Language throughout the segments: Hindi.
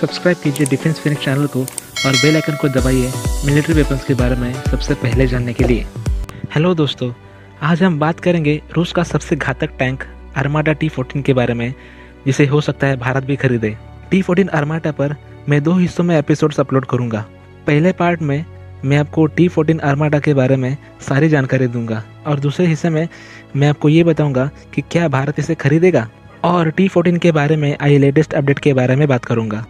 सब्सक्राइब कीजिए डिफेंस फिनिक्स चैनल को और बेल आइकन को दबाइए मिलिट्री वेपन्स के बारे में सबसे पहले जानने के लिए। हेलो दोस्तों, आज हम बात करेंगे रूस का सबसे घातक टैंक आर्माडा T-14 के बारे में, जिसे हो सकता है भारत भी खरीदे। T-14 आर्माडा पर मैं 2 हिस्सों में एपिसोड्स अपलोड करूंगा। पहले पार्ट में मैं आपको T-14 आर्माडा के बारे में सारी जानकारी दूंगा और दूसरे हिस्से में मैं आपको ये बताऊंगा कि क्या भारत इसे खरीदेगा, और T-14 के बारे में आई लेटेस्ट अपडेट के बारे में बात करूंगा।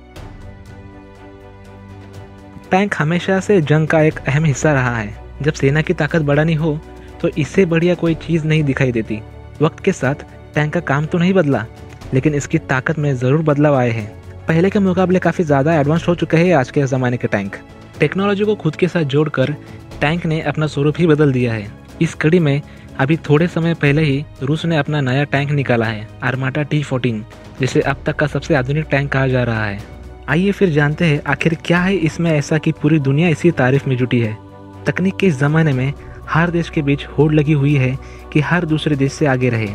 टैंक हमेशा से जंग का एक अहम हिस्सा रहा है। जब सेना की ताकत बढ़ानी हो तो इससे बढ़िया कोई चीज़ नहीं दिखाई देती। वक्त के साथ टैंक का काम तो नहीं बदला, लेकिन इसकी ताकत में ज़रूर बदलाव आए हैं। पहले के मुकाबले काफ़ी ज़्यादा एडवांस हो चुके हैं आज के ज़माने के टैंक। टेक्नोलॉजी को खुद के साथ जोड़कर टैंक ने अपना स्वरूप ही बदल दिया है। इस कड़ी में अभी थोड़े समय पहले ही रूस ने अपना नया टैंक निकाला है, आर्माडा T-14, जिसे अब तक का सबसे आधुनिक टैंक कहा जा रहा है। आइए फिर जानते हैं आखिर क्या है इसमें ऐसा कि पूरी दुनिया इसी तारीफ में जुटी है। तकनीक के इस ज़माने में हर देश के बीच होड़ लगी हुई है कि हर दूसरे देश से आगे रहे।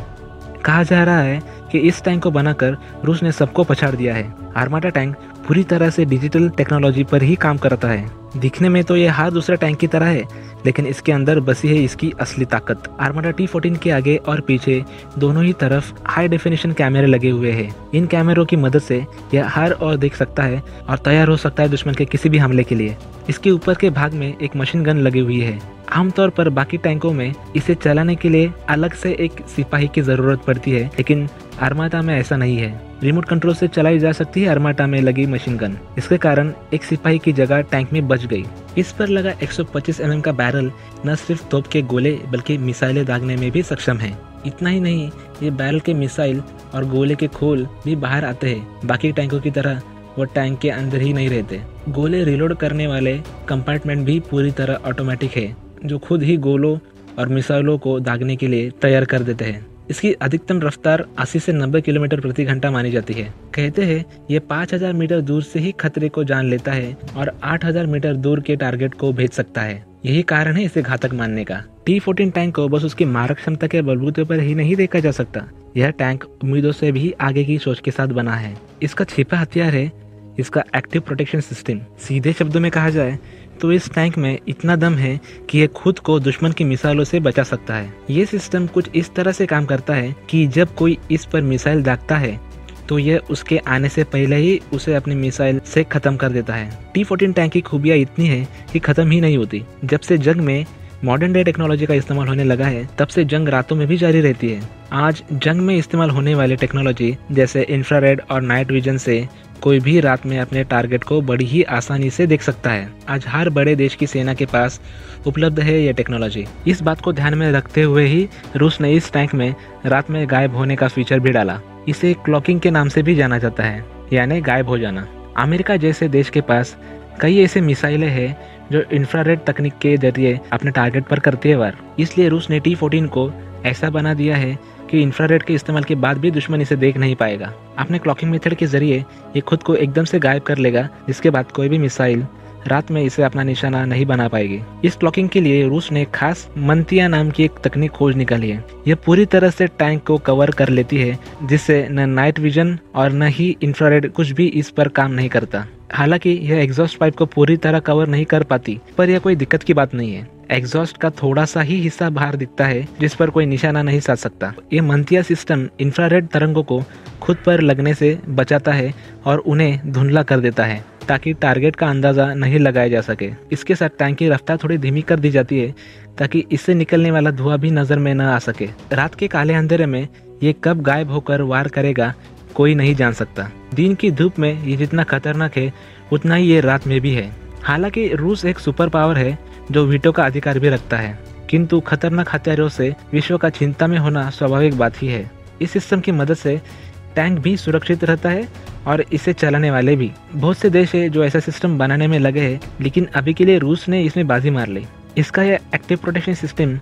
कहा जा रहा है कि इस टैंक को बनाकर रूस ने सबको पछाड़ दिया है। आर्माडा टैंक पूरी तरह से डिजिटल टेक्नोलॉजी पर ही काम करता है। दिखने में तो ये हर दूसरे टैंक की तरह है, लेकिन इसके अंदर बसी है इसकी असली ताकत। आर्माडा T-14 के आगे और पीछे दोनों ही तरफ हाई डेफिनेशन कैमरे लगे हुए हैं। इन कैमरों की मदद से यह हर और देख सकता है और तैयार हो सकता है दुश्मन के किसी भी हमले के लिए। इसके ऊपर के भाग में एक मशीन गन लगी हुई है। आमतौर पर बाकी टैंकों में इसे चलाने के लिए अलग से एक सिपाही की जरूरत पड़ती है, लेकिन आर्माडा में ऐसा नहीं है। रिमोट कंट्रोल से चलाई जा सकती है आर्माडा में लगी मशीन गन। इसके कारण एक सिपाही की जगह टैंक में बच गई। इस पर लगा 125 mm का बैरल न सिर्फ तोप के गोले बल्कि मिसाइलें दागने में भी सक्षम है। इतना ही नहीं, ये बैरल के मिसाइल और गोले के खोल भी बाहर आते हैं। बाकी टैंकों की तरह वो टैंक के अंदर ही नहीं रहते। गोले रिलोड करने वाले कंपार्टमेंट भी पूरी तरह ऑटोमेटिक है, जो खुद ही गोलों और मिसाइलों को दागने के लिए तैयार कर देते हैं। इसकी अधिकतम रफ्तार 80 से 90 किलोमीटर प्रति घंटा मानी जाती है। कहते हैं ये 5000 मीटर दूर से ही खतरे को जान लेता है और 8000 मीटर दूर के टारगेट को भेज सकता है। यही कारण है इसे घातक मानने का। T-14 टैंक को बस उसकी मारक क्षमता के बलबूते पर ही नहीं देखा जा सकता। यह टैंक उम्मीदों से भी आगे की सोच के साथ बना है। इसका छिपा हथियार है इसका एक्टिव प्रोटेक्शन सिस्टम। सीधे शब्दों में कहा जाए तो इस टैंक में इतना दम है कि यह खुद को दुश्मन की मिसाइलों से बचा सकता है। ये सिस्टम कुछ इस तरह से काम करता है कि जब कोई इस पर मिसाइल दागता है तो यह उसके आने से पहले ही उसे अपनी मिसाइल से खत्म कर देता है। T-14 टैंक की खूबियाँ इतनी है कि खत्म ही नहीं होती। जब से जंग में मॉडर्न डे टेक्नोलॉजी का इस्तेमाल होने लगा है, तब से जंग रातों में भी जारी रहती है। आज जंग में इस्तेमाल होने वाली टेक्नोलॉजी जैसे इंफ्रारेड और नाइट विजन से कोई भी रात में अपने टारगेट को बड़ी ही आसानी से देख सकता है। आज हर बड़े देश की सेना के पास उपलब्ध है यह टेक्नोलॉजी। इस बात को ध्यान में रखते हुए ही रूस ने इस टैंक में रात में गायब होने का फीचर भी डाला। इसे क्लॉकिंग के नाम से भी जाना जाता है, यानी गायब हो जाना। अमेरिका जैसे देश के पास कई ऐसे मिसाइलें हैं जो इंफ्रारेड तकनीक के जरिए अपने टारगेट पर करती है वार। इसलिए रूस ने T-14 को ऐसा बना दिया है कि इंफ्रारेड के इस्तेमाल के बाद भी दुश्मन इसे देख नहीं पाएगा। अपने क्लॉकिंग मेथड के जरिए ये खुद को एकदम से गायब कर लेगा, जिसके बाद कोई भी मिसाइल रात में इसे अपना निशाना नहीं बना पाएगी। इस क्लॉकिंग के लिए रूस ने खास मंतिया नाम की एक तकनीक खोज निकाली है। यह पूरी तरह से टैंक को कवर कर लेती है, जिससे न नाइट विजन और न ही इंफ्रारेड कुछ भी इस पर काम नहीं करता। हालांकि यह एग्जॉस्ट पाइप को पूरी तरह कवर नहीं कर पाती, पर यह कोई दिक्कत की बात नहीं है। एग्जॉस्ट का थोड़ा सा ही हिस्सा बाहर दिखता है, जिस पर कोई निशाना नहीं साध सकता। ये मंतिया सिस्टम इंफ्रारेड तरंगों को खुद पर लगने से बचाता है और उन्हें धुंधला कर देता है, ताकि टारगेट का अंदाजा नहीं लगाया जा सके। इसके साथ टैंक की रफ्तार थोड़ी धीमी कर दी जाती है, ताकि इससे निकलने वाला धुआं भी नजर में न आ सके। रात के काले अंधेरे में ये कब गायब होकर वार करेगा कोई नहीं जान सकता। दिन की धूप में ये जितना खतरनाक है, उतना ही ये रात में भी है। हालांकि रूस एक सुपर पावर है जो वीटो का अधिकार भी रखता है, किंतु खतरनाक हथियारों से विश्व का चिंता में होना स्वाभाविक बात ही है। इस सिस्टम की मदद से टैंक भी सुरक्षित रहता है और इसे चलाने वाले भी। बहुत से देश है जो ऐसा सिस्टम बनाने में लगे हैं, लेकिन अभी के लिए रूस ने इसमें बाजी मार ली। इसका यह एक्टिव प्रोटेक्शन सिस्टम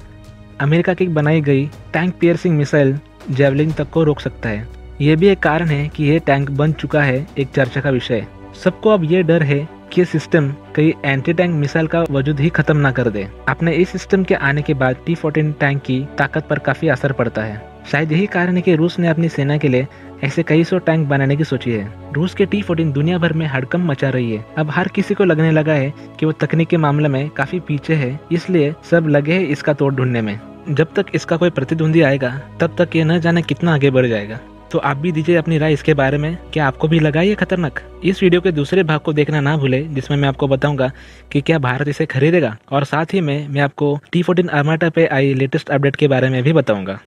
अमेरिका की बनाई गई टैंक पियर्सिंग मिसाइल जेवलिन तक को रोक सकता है। यह भी एक कारण है कि यह टैंक बन चुका है एक चर्चा का विषय। सबको अब ये डर है कि ये सिस्टम कई एंटी टैंक मिसाइल का वजूद ही खत्म ना कर दे। अपने इस सिस्टम के आने के बाद T-14 टैंक की ताकत पर काफी असर पड़ता है। शायद यही कारण है कि रूस ने अपनी सेना के लिए ऐसे कई सौ टैंक बनाने की सोची है। रूस के T-14 दुनिया भर में हड़कंप मचा रही है। अब हर किसी को लगने लगा है कि वो तकनीक के मामले में काफी पीछे है, इसलिए सब लगे हैं इसका तोड़ ढूंढने में। जब तक इसका कोई प्रतिद्वंदी आएगा तब तक ये न जाने कितना आगे बढ़ जाएगा। तो आप भी दीजिए अपनी राय इसके बारे में, क्या आपको भी लगा ये खतरनाक? इस वीडियो के दूसरे भाग को देखना ना भूले, जिसमें मैं आपको बताऊंगा कि क्या भारत इसे खरीदेगा, और साथ ही में मैं आपको T-14 आर्माटा पे आई लेटेस्ट अपडेट के बारे में भी बताऊंगा।